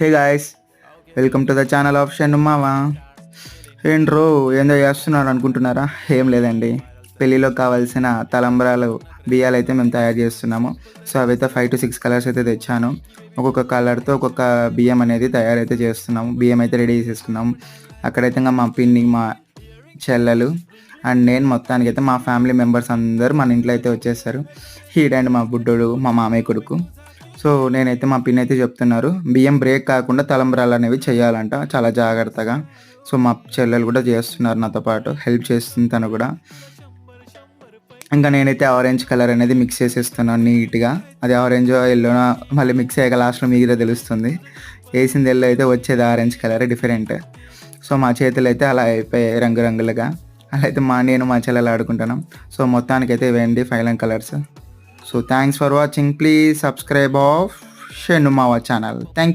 Hey guys, welcome to the channel of Shanmava. ఏంట్రో ఏందో చేస్తున్నారు అనుకుంటున్నారా? ఏం లేదండి, పెళ్ళిలో కావాల్సిన తలంబ్రాలు బియ్యాలు అయితే మేము తయారు చేస్తున్నాము. సో అవైతే 5 to 6 కలర్స్ అయితే తెచ్చాను. ఒక్కొక్క కలర్తో ఒక్కొక్క బియ్యం అనేది తయారైతే చేస్తున్నాము. బియ్యం అయితే రెడీ చేసేసుకున్నాము. అక్కడైతే ఇంకా మా పిన్ని, మా చెల్లెలు అండ్ నేను, మొత్తానికైతే మా ఫ్యామిలీ మెంబర్స్ అందరూ మన ఇంట్లో అయితే వచ్చేసారు. ఈడండి మా బుడ్డోడు, మా మామయ్య కొడుకు. సో నేనైతే మా పిన్ని అయితే చెప్తున్నారు, బియ్యం బ్రేక్ కాకుండా తలంబ్రాలు అనేవి చేయాలంట చాలా జాగ్రత్తగా. సో మా చెల్లెలు కూడా చేస్తున్నారు, నాతో పాటు హెల్ప్ చేస్తుంది తను కూడా. ఇంకా నేనైతే ఆరెంజ్ కలర్ అనేది మిక్స్ చేసేస్తున్నాను నీట్గా. అది ఆరెంజ్ ఎల్లోనా మళ్ళీ మిక్స్ అయ్యాక లాస్ట్లో మీదే తెలుస్తుంది. వేసింది ఎల్లో అయితే వచ్చేది ఆరెంజ్ కలర్ డిఫరెంట్. సో మా చేతులు అయితే అలా అయిపోయాయి రంగురంగులుగా. అలా అయితే నేను మా చెల్లెలు ఆడుకుంటున్నాం. సో మొత్తానికైతే ఇవేండి final colours. So thanks for watching. Please subscribe of Shanmava channel. Thank